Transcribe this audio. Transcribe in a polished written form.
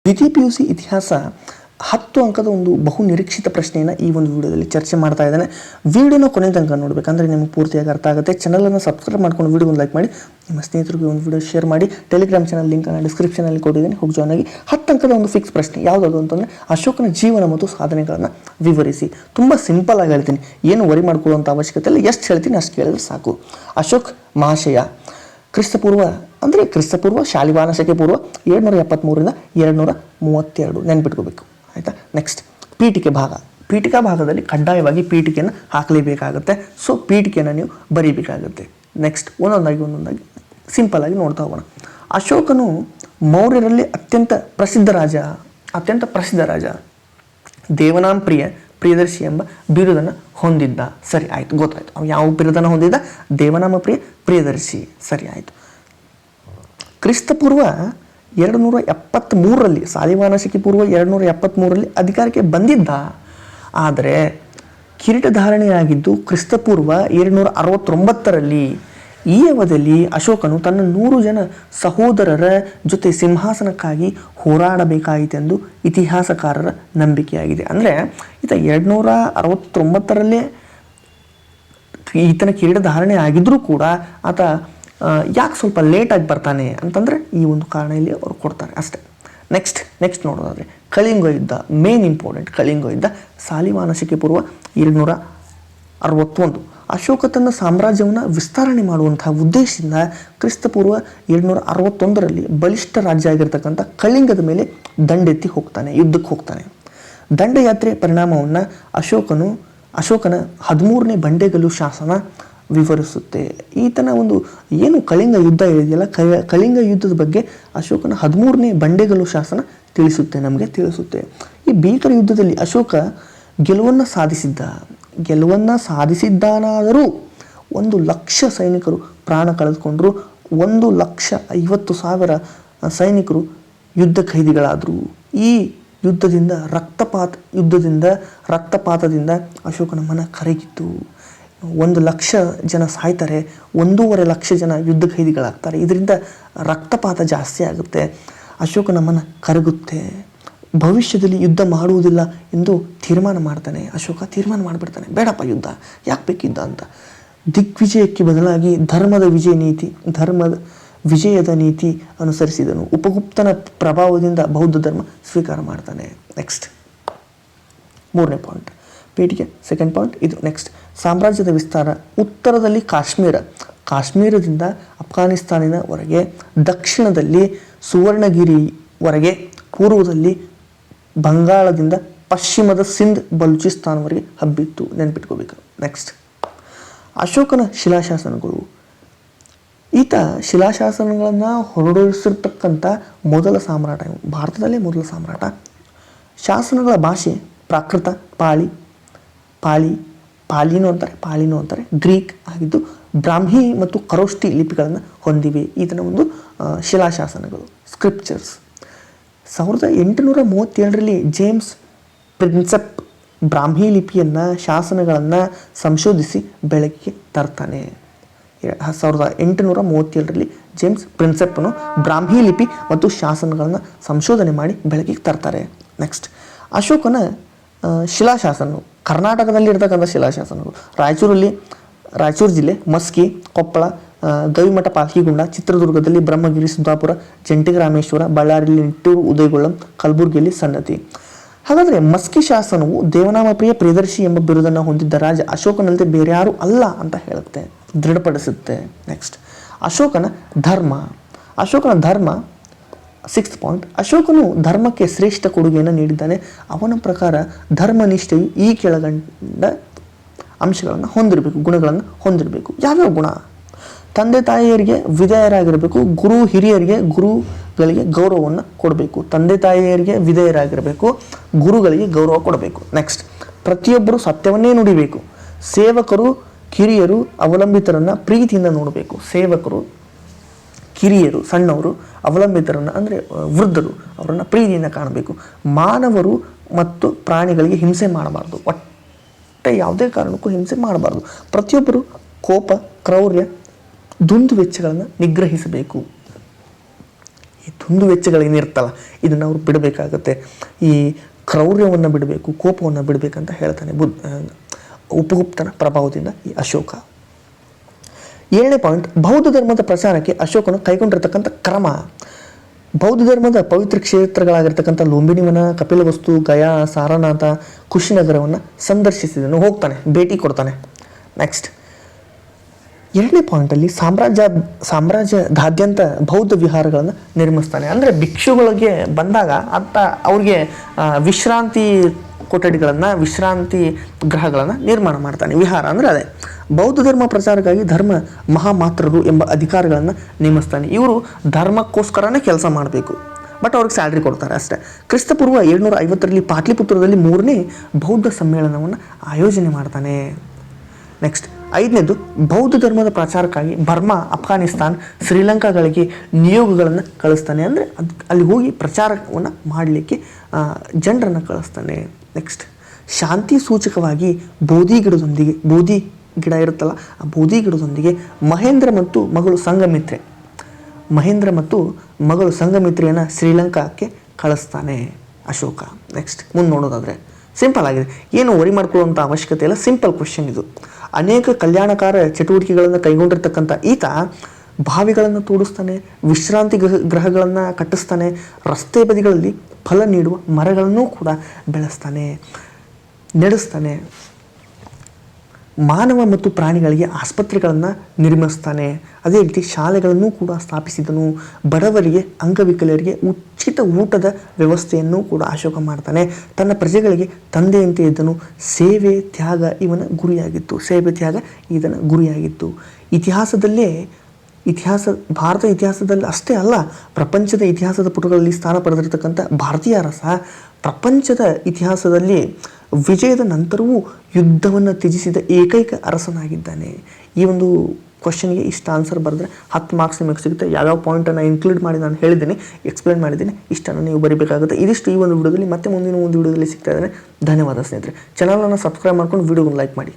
ದ್ವಿತೀಯ PUC ಇತಿಹಾಸ 10 ಅಂಕದ ಒಂದು ಬಹು ನಿರೀಕ್ಷಿತ ಪ್ರಶ್ನೆಯನ್ನು ಈ ಒಂದು ವಿಡಿಯೋದಲ್ಲಿ ಚರ್ಚೆ ಮಾಡ್ತಾ ಇದ್ದಾನೆ. ವಿಡಿಯೋನ ಕೊನೆ ತನಕ ನೋಡಬೇಕಂದ್ರೆ ನಿಮಗೆ ಪೂರ್ತಿಯಾಗಿ ಅರ್ಥ ಆಗುತ್ತೆ. ಚಾನಲನ್ನು ಸಬ್ಸ್ಕ್ರೈಬ್ ಮಾಡ್ಕೊಂಡು ವಿಡಿಯೋನ ಲೈಕ್ ಮಾಡಿ, ನಿಮ್ಮ ಸ್ನೇಹಿತರಿಗೆ ಒಂದು ವಿಡಿಯೋ ಶೇರ್ ಮಾಡಿ. ಟೆಲಿಗ್ರಾಮ್ ಚಾನಲ್ ಲಿಂಕನ್ನು ಡಿಸ್ಕ್ರಿಪ್ಷನಲ್ಲಿ ಕೊಟ್ಟಿದ್ದೀನಿ, ಹೋಗಿ ಜಾಯ್ನ್ ಆಗಿ. 10 ಅಂಕದ ಒಂದು ಫಿಕ್ಸ್ ಪ್ರಶ್ನೆ ಯಾವುದಾದ್ರು ಅಂತಂದರೆ ಅಶೋಕನ ಜೀವನ ಮತ್ತು ಸಾಧನೆಗಳನ್ನು ವಿವರಿಸಿ. ತುಂಬ ಸಿಂಪಲ್ ಆಗಿ ಹೇಳ್ತೀನಿ, ಏನು ವರಿ ಮಾಡ್ಕೊಳ್ಳುವಂಥ ಅವಶ್ಯಕತೆ ಇಲ್ಲ. ಎಷ್ಟು ಹೇಳ್ತೀನಿ ಅಷ್ಟು ಕೇಳಿದ್ರೆ ಸಾಕು. ಅಶೋಕ್ ಮಹಾಶಯ ಕ್ರಿಸ್ತಪೂರ್ವ ಶಾಲಿವಾಹನ ಶಕೆ ಪೂರ್ವ 773 232 ನೆನ್ಪಿಟ್ಕೋಬೇಕು, ಆಯಿತಾ. ನೆಕ್ಸ್ಟ್ ಪೀಠಿಕಾ ಭಾಗದಲ್ಲಿ ಕಡ್ಡಾಯವಾಗಿ ಪೀಠಿಕೆಯನ್ನು ಹಾಕಲೇಬೇಕಾಗುತ್ತೆ. ಸೊ ಪೀಠಿಕೆಯನ್ನು ನೀವು ಬರೀಬೇಕಾಗುತ್ತೆ. ನೆಕ್ಸ್ಟ್ ಒಂದೊಂದಾಗಿ ಸಿಂಪಲ್ ಆಗಿ ನೋಡ್ತಾ ಹೋಗೋಣ. ಅಶೋಕನು ಮೌರ್ಯರಲ್ಲಿ ಅತ್ಯಂತ ಪ್ರಸಿದ್ಧ ರಾಜ, ದೇವನಾಂ ಪ್ರಿಯದರ್ಶಿ ಎಂಬ ಬಿರುದನ್ನು ಹೊಂದಿದ್ದ. ಸರಿ ಆಯಿತು, ಗೊತ್ತಾಯಿತು. ಅವ್ನು ಯಾವ ಬಿರುದನ್ನು ಹೊಂದಿದ್ದ? ದೇವನಾಮ ಪ್ರಿಯದರ್ಶಿ. ಸರಿ ಆಯಿತು. ಕ್ರಿಸ್ತಪೂರ್ವ 273 ಶಾಲಿವಾಹನ ಶಕೆ ಪೂರ್ವ 273 ಅಧಿಕಾರಕ್ಕೆ ಬಂದಿದ್ದ. ಆದರೆ ಕಿರೀಟಧಾರಣೆಯಾಗಿದ್ದು ಕ್ರಿಸ್ತಪೂರ್ವ 269. ಈ ಅವಧಿಯಲ್ಲಿ ಅಶೋಕನು ತನ್ನ 100 ಜನ ಸಹೋದರರ ಜೊತೆ ಸಿಂಹಾಸನಕ್ಕಾಗಿ ಹೋರಾಡಬೇಕಾಯಿತೆಂದು ಇತಿಹಾಸಕಾರರ ನಂಬಿಕೆಯಾಗಿದೆ. ಅಂದರೆ ಈತ 269 ಈತನ ಕಿರೀಟಧಾರಣೆ ಆಗಿದ್ದರೂ ಕೂಡ ಆತ ಯಾಕೆ ಸ್ವಲ್ಪ ಲೇಟಾಗಿ ಬರ್ತಾನೆ ಅಂತಂದರೆ ಈ ಒಂದು ಕಾರಣ ಇಲ್ಲಿ ಅವರು ಕೊಡ್ತಾರೆ ಅಷ್ಟೇ. ನೆಕ್ಸ್ಟ್ ನೋಡೋದಾದರೆ ಕಳಿಂಗ ಯುದ್ಧ, ಮೇನ್ ಇಂಪಾರ್ಟೆಂಟ್. ಕಳಿಂಗ ಯುದ್ಧ ಶಾಲಿವಾಹನ ಶಕೆ ಪೂರ್ವ 261. ಅಶೋಕ ತನ್ನ ಸಾಮ್ರಾಜ್ಯವನ್ನು ವಿಸ್ತರಣೆ ಮಾಡುವಂತಹ ಉದ್ದೇಶದಿಂದ ಕ್ರಿಸ್ತಪೂರ್ವ 261 ಬಲಿಷ್ಠ ರಾಜ್ಯ ಆಗಿರ್ತಕ್ಕಂಥ ಕಳಿಂಗದ ಮೇಲೆ ಯುದ್ಧಕ್ಕೆ ಹೋಗ್ತಾನೆ. ದಂಡಯಾತ್ರೆ ಪರಿಣಾಮವನ್ನು ಅಶೋಕನ 13ನೇ ಬಂಡೆಗಲ್ಲು ಶಾಸನ ವಿವರಿಸುತ್ತೆ. ಈತನ ಒಂದು ಏನು ಕಳಿಂಗ ಯುದ್ಧ ಇದೆಯಲ್ಲ, ಕಳಿಂಗ ಯುದ್ಧದ ಬಗ್ಗೆ ಅಶೋಕನ 13ನೇ ಬಂಡೆಗಲ್ಲು ಶಾಸನ ನಮಗೆ ತಿಳಿಸುತ್ತೆ. ಈ ಭೀಕರ ಯುದ್ಧದಲ್ಲಿ ಅಶೋಕ ಗೆಲುವನ್ನು ಸಾಧಿಸಿದ್ದಾನಾದರೂ 1,00,000 ಸೈನಿಕರು ಪ್ರಾಣ ಕಳೆದುಕೊಂಡರು. 1,50,000 ಸೈನಿಕರು ಯುದ್ಧ ಖೈದಿಗಳಾದರು. ಈ ರಕ್ತಪಾತದಿಂದ ಅಶೋಕನ ಮನ ಕರಗಿತ್ತು. 1,00,000 ಜನ ಸಾಯ್ತಾರೆ, 1,50,000 ಜನ ಯುದ್ಧ ಖೈದಿಗಳಾಗ್ತಾರೆ. ಇದರಿಂದ ರಕ್ತಪಾತ ಜಾಸ್ತಿ ಆಗುತ್ತೆ, ಅಶೋಕನ ಮನ ಕರಗುತ್ತೆ. ಭವಿಷ್ಯದಲ್ಲಿ ಯುದ್ಧ ಮಾಡುವುದಿಲ್ಲ ಎಂದು ಅಶೋಕ ತೀರ್ಮಾನ ಮಾಡಿಬಿಡ್ತಾನೆ. ಬೇಡಪ್ಪ ಯುದ್ಧ, ಯಾಕೆ ಬೇಕಿದ್ದ ಅಂತ. ದಿಗ್ವಿಜಯಕ್ಕೆ ಬದಲಾಗಿ ಧರ್ಮದ ವಿಜಯದ ನೀತಿ ಅನುಸರಿಸಿದನು. ಉಪಗುಪ್ತನ ಪ್ರಭಾವದಿಂದ ಬೌದ್ಧ ಧರ್ಮ ಸ್ವೀಕಾರ ಮಾಡ್ತಾನೆ. ನೆಕ್ಸ್ಟ್ 3ನೇ ಪಾಯಿಂಟ್, ಪೀಠಿಕೆ. ಸೆಕೆಂಡ್ ಪಾಯಿಂಟ್ ಇದು. ನೆಕ್ಸ್ಟ್ ಸಾಮ್ರಾಜ್ಯದ ವಿಸ್ತಾರ. ಉತ್ತರದಲ್ಲಿ ಕಾಶ್ಮೀರದಿಂದ ಅಫ್ಘಾನಿಸ್ತಾನಿನವರೆಗೆ, ದಕ್ಷಿಣದಲ್ಲಿ ಸುವರ್ಣಗಿರಿವರೆಗೆ, ಪೂರ್ವದಲ್ಲಿ ಬಂಗಾಳದಿಂದ ಪಶ್ಚಿಮದ ಸಿಂಧ್ ಬಲೂಚಿಸ್ತಾನವರೆಗೆ ಹಬ್ಬಿತ್ತು. ನೆನ್ಪಿಟ್ಕೋಬೇಕು. ನೆಕ್ಸ್ಟ್ ಅಶೋಕನ ಶಿಲಾಶಾಸನಗಳು. ಈತ ಶಿಲಾಶಾಸನಗಳನ್ನು ಹೊರಡಿಸಿರ್ತಕ್ಕಂಥ ಮೊದಲ ಸಾಮ್ರಾಟ, ಭಾರತದಲ್ಲೇ ಮೊದಲ ಸಾಮ್ರಾಟ. ಶಾಸನಗಳ ಭಾಷೆ ಪ್ರಾಕೃತ, ಪಾಲಿನೋ ಅಂತಾರೆ, ಗ್ರೀಕ್ ಆಗಿದ್ದು ಬ್ರಾಹ್ಮಿ ಮತ್ತು ಖರೋಷ್ಠಿ ಲಿಪಿಗಳನ್ನು ಹೊಂದಿವೆ. ಈತನ ಒಂದು ಶಿಲಾಶಾಸನಗಳು, ಸ್ಕ್ರಿಪ್ಚರ್ಸ್. 1837 ಜೇಮ್ಸ್ ಪ್ರಿನ್ಸೆಪ್ ಬ್ರಾಹ್ಮಿ ಲಿಪಿಯನ್ನು, ಶಾಸನಗಳನ್ನು ಸಂಶೋಧಿಸಿ ಬೆಳಕಿಗೆ ತರ್ತಾನೆ. 1837 ಜೇಮ್ಸ್ ಪ್ರಿನ್ಸೆಪ್ನು ಬ್ರಾಹ್ಮಿ ಲಿಪಿ ಮತ್ತು ಶಾಸನಗಳನ್ನು ಸಂಶೋಧನೆ ಮಾಡಿ ಬೆಳಕಿಗೆ ತರ್ತಾರೆ. ನೆಕ್ಸ್ಟ್ ಅಶೋಕನ ಶಿಲಾಶಾಸನಗಳು. ಕರ್ನಾಟಕದಲ್ಲಿ ಇರ್ತಕ್ಕಂಥ ಶಿಲಾಶಾಸನಗಳು. ರಾಯಚೂರು ಜಿಲ್ಲೆ ಮಸ್ಕಿ, ಕೊಪ್ಪಳ, ಗವಿಮಠ ಪಾಲ್ಕಿಗುಂಡ, ಚಿತ್ರದುರ್ಗದಲ್ಲಿ ಬ್ರಹ್ಮಗಿರಿ, ಸುಧಾಪುರ, ಜಂಟಿಗ ರಾಮೇಶ್ವರ, ಬಳ್ಳಾರಿಯಲ್ಲಿ ನಿಟ್ಟೂರು, ಉದಯಗೊಳ್ಳಂ, ಕಲಬುರಗಿಯಲ್ಲಿ ಸನ್ನತಿ. ಹಾಗಾದರೆ ಮಸ್ಕಿ ಶಾಸನವು ದೇವನಾಮ ಪ್ರಿಯದರ್ಶಿ ಎಂಬ ಬಿರುದನ್ನು ಹೊಂದಿದ್ದ ರಾಜ ಅಶೋಕನಲ್ಲದೆ ಬೇರೆ ಯಾರೂ ಅಲ್ಲ ಅಂತ ಹೇಳುತ್ತೆ, ದೃಢಪಡಿಸುತ್ತೆ. ನೆಕ್ಸ್ಟ್ ಅಶೋಕನ ಧರ್ಮ. 6th ಪಾಯಿಂಟ್, ಅಶೋಕನು ಧರ್ಮಕ್ಕೆ ಶ್ರೇಷ್ಠ ಕೊಡುಗೆಯನ್ನು ನೀಡಿದ್ದಾನೆ. ಅವನ ಪ್ರಕಾರ ಧರ್ಮನಿಷ್ಠೆಯು ಈ ಕೆಳಗಂಡ ಅಂಶಗಳನ್ನು ಹೊಂದಿರಬೇಕು, ಗುಣಗಳನ್ನು ಹೊಂದಿರಬೇಕು. ಯಾವ್ಯಾವ ಗುಣ? ತಂದೆ ತಾಯಿಯರಿಗೆ ವಿಧೇಯರಾಗಿರಬೇಕು, ಗುರುಗಳಿಗೆ ಗೌರವವನ್ನು ಕೊಡಬೇಕು. ತಂದೆ ತಾಯಿಯರಿಗೆ ವಿಧೇಯರಾಗಿರಬೇಕು, ಗುರುಗಳಿಗೆ ಗೌರವ ಕೊಡಬೇಕು. ನೆಕ್ಸ್ಟ್ ಪ್ರತಿಯೊಬ್ಬರು ಸತ್ಯವನ್ನೇ ನುಡಿಬೇಕು. ಸೇವಕರು ಕಿರಿಯರು ಅವಲಂಬಿತರನ್ನು ಪ್ರೀತಿಯಿಂದ ನೋಡಬೇಕು. ಸೇವಕರು ಕಿರಿಯರು, ಸಣ್ಣವರು, ಅವಲಂಬಿತರನ್ನು ಅಂದರೆ ವೃದ್ಧರು, ಅವರನ್ನು ಪ್ರೀತಿಯಿಂದ ಕಾಣಬೇಕು. ಮಾನವರು ಮತ್ತು ಪ್ರಾಣಿಗಳಿಗೆ ಹಿಂಸೆ ಮಾಡಬಾರ್ದು, ಯಾವುದೇ ಕಾರಣಕ್ಕೂ ಹಿಂಸೆ ಮಾಡಬಾರ್ದು. ಪ್ರತಿಯೊಬ್ಬರು ಕೋಪ, ಕ್ರೌರ್ಯ, ದುಂದು ವೆಚ್ಚಗಳನ್ನು ನಿಗ್ರಹಿಸಬೇಕು. ಈ ದುಂದು ವೆಚ್ಚಗಳೇನಿರ್ತಲ್ಲ ಇದನ್ನು ಅವ್ರು ಬಿಡಬೇಕಾಗತ್ತೆ. ಈ ಕ್ರೌರ್ಯವನ್ನು ಬಿಡಬೇಕು, ಕೋಪವನ್ನು ಬಿಡಬೇಕಂತ ಹೇಳ್ತಾನೆ ಉಪಗುಪ್ತನ ಪ್ರಭಾವದಿಂದ ಈ ಅಶೋಕ. 7ನೇ ಪಾಯಿಂಟ್, ಬೌದ್ಧ ಧರ್ಮದ ಪ್ರಚಾರಕ್ಕೆ ಅಶೋಕನು ಕೈಗೊಂಡಿರ್ತಕ್ಕಂಥ ಕ್ರಮ. ಬೌದ್ಧ ಧರ್ಮದ ಪವಿತ್ರ ಕ್ಷೇತ್ರಗಳಾಗಿರ್ತಕ್ಕಂಥ ಲುಂಬಿನಿವನ, ಕಪಿಲವಸ್ತು, ಗಯಾ, ಸಾರನಾಥ, ಕುಶಿನಗರವನ್ನು ಸಂದರ್ಶಿಸಿದನು, ಹೋಗ್ತಾನೆ, ಭೇಟಿ ಕೊಡ್ತಾನೆ. ನೆಕ್ಸ್ಟ್ 2ನೇ ಪಾಯಿಂಟಲ್ಲಿ ಸಾಮ್ರಾಜ್ಯದಾದ್ಯಂತ ಬೌದ್ಧ ವಿಹಾರಗಳನ್ನು ನಿರ್ಮಿಸ್ತಾನೆ. ಅಂದರೆ ಭಿಕ್ಷುಗಳಿಗೆ ಬಂದಾಗ ಅವ್ರಿಗೆ ವಿಶ್ರಾಂತಿ ಕೊಠಡಿಗಳನ್ನು, ವಿಶ್ರಾಂತಿ ಗೃಹಗಳನ್ನು ನಿರ್ಮಾಣ ಮಾಡ್ತಾನೆ. ವಿಹಾರ ಅಂದರೆ ಅದೇ. ಬೌದ್ಧ ಧರ್ಮ ಪ್ರಚಾರಕ್ಕಾಗಿ ಧರ್ಮ ಮಹಾಮಾತ್ರರು ಎಂಬ ಅಧಿಕಾರಿಗಳನ್ನು ನೇಮಿಸ್ತಾನೆ. ಇವರು ಧರ್ಮಕ್ಕೋಸ್ಕರನೇ ಕೆಲಸ ಮಾಡಬೇಕು, ಬಟ್ ಅವ್ರಿಗೆ ಸ್ಯಾಲ್ರಿ ಕೊಡ್ತಾರೆ ಅಷ್ಟೇ. ಕ್ರಿಸ್ತಪೂರ್ವ 750ರಲ್ಲಿ ಪಾಟ್ಲಿಪುತ್ರದಲ್ಲಿ 3ನೇ ಬೌದ್ಧ ಸಮ್ಮೇಳನವನ್ನು ಆಯೋಜನೆ ಮಾಡ್ತಾನೆ. ನೆಕ್ಸ್ಟ್ 5ನೇದು, ಬೌದ್ಧ ಧರ್ಮದ ಪ್ರಚಾರಕ್ಕಾಗಿ ಬರ್ಮಾ, ಅಫ್ಘಾನಿಸ್ತಾನ್, ಶ್ರೀಲಂಕಾಗಳಿಗೆ ನಿಯೋಗಗಳನ್ನು ಕಳಿಸ್ತಾನೆ. ಅಂದರೆ ಅಲ್ಲಿ ಹೋಗಿ ಪ್ರಚಾರವನ್ನು ಮಾಡಲಿಕ್ಕೆ ಜನರನ್ನು ಕಳಿಸ್ತಾನೆ. ನೆಕ್ಸ್ಟ್ ಶಾಂತಿ ಸೂಚಕವಾಗಿ ಬೋಧಿ ಗಿಡ ಇರುತ್ತಲ್ಲ, ಆ ಬೋಧಿ ಗಿಡದೊಂದಿಗೆ ಮಹೇಂದ್ರ ಮತ್ತು ಮಗಳು ಸಂಘಮಿತ್ರೆಯನ್ನು ಶ್ರೀಲಂಕಾಕ್ಕೆ ಕಳಿಸ್ತಾನೆ ಅಶೋಕ. ನೆಕ್ಸ್ಟ್ ಮುಂದೆ ನೋಡೋದಾದರೆ ಸಿಂಪಲ್ ಆಗಿದೆ, ಏನು ವರಿ ಮಾಡ್ಕೊಳ್ಳುವಂಥ ಅವಶ್ಯಕತೆ ಇಲ್ಲ, ಸಿಂಪಲ್ ಕ್ವೆಶ್ಚನ್ ಇದು. ಅನೇಕ ಕಲ್ಯಾಣಕಾರ ಚಟುವಟಿಕೆಗಳನ್ನು ಕೈಗೊಂಡಿರ್ತಕ್ಕಂಥ ಈತ ಬಾವಿಗಳನ್ನು ತೋಡಿಸ್ತಾನೆ, ವಿಶ್ರಾಂತಿ ಗೃಹಗಳನ್ನು ಕಟ್ಟಿಸ್ತಾನೆ, ರಸ್ತೆ ಬದಿಗಳಲ್ಲಿ ಫಲ ನೀಡುವ ಮರಗಳನ್ನು ಕೂಡ ಬೆಳೆಸ್ತಾನೆ, ನಡೆಸ್ತಾನೆ, ಮಾನವ ಮತ್ತು ಪ್ರಾಣಿಗಳಿಗೆ ಆಸ್ಪತ್ರೆಗಳನ್ನು ನಿರ್ಮಿಸ್ತಾನೆ. ಅದೇ ರೀತಿ ಶಾಲೆಗಳನ್ನು ಕೂಡ ಸ್ಥಾಪಿಸಿದನು. ಬಡವರಿಗೆ, ಅಂಗವಿಕಲರಿಗೆ ಉಚಿತ ಊಟದ ವ್ಯವಸ್ಥೆಯನ್ನು ಕೂಡ ಅಶೋಕ ಮಾಡ್ತಾನೆ. ತನ್ನ ಪ್ರಜೆಗಳಿಗೆ ತಂದೆಯಂತೆ ಇದ್ದನು. ಸೇವೆ ತ್ಯಾಗ ಇದನ್ನು ಗುರಿಯಾಗಿತ್ತು. ಭಾರತ ಇತಿಹಾಸದಲ್ಲಿ ಅಷ್ಟೇ ಅಲ್ಲ, ಪ್ರಪಂಚದ ಇತಿಹಾಸದ ಪುಟಗಳಲ್ಲಿ ಸ್ಥಾನ ಪಡೆದಿರತಕ್ಕಂಥ ಭಾರತೀಯ ಅರಸ ಪ್ರಪಂಚದ ಇತಿಹಾಸದಲ್ಲಿ ವಿಜಯದ ನಂತರವೂ ಯುದ್ಧವನ್ನು ತ್ಯಜಿಸಿದ ಏಕೈಕ ಅರಸನಾಗಿದ್ದಾನೆ. ಈ ಒಂದು ಕ್ವಶನ್ಗೆ ಇಷ್ಟು ಆನ್ಸರ್ ಬರೆದ್ರೆ 10 ಮಾರ್ಕ್ಸ್ ನಿಮಗೆ ಸಿಗುತ್ತೆ. ಯಾವ್ಯಾವ ಪಾಯಿಂಟನ್ನು ಇನ್ಕ್ಲೂಡ್ ಮಾಡಿ ನಾನು ಹೇಳಿದ್ದೀನಿ, ಎಕ್ಸ್ಪ್ಲೇನ್ ಮಾಡಿದ್ದೀನಿ, ಇಷ್ಟನ್ನು ನೀವು ಬರೀಬೇಕಾಗುತ್ತೆ. ಇದಿಷ್ಟು ಈ ಒಂದು ವಿಡಿಯೋದಲ್ಲಿ. ಮತ್ತೆ ಮುಂದಿನ ಒಂದು ವಿಡಿಯೋದಲ್ಲಿ ಸಿಗ್ತಾ ಇದ್ದೇನೆ. ಧನ್ಯವಾದ ಸ್ನೇಹಿತರೆ. ಚಾನಲನ್ನು ಸಬ್ಸ್ಕ್ರೈಬ್ ಮಾಡ್ಕೊಂಡು ವಿಡಿಯೋವನ್ನು ಲೈಕ್ ಮಾಡಿ.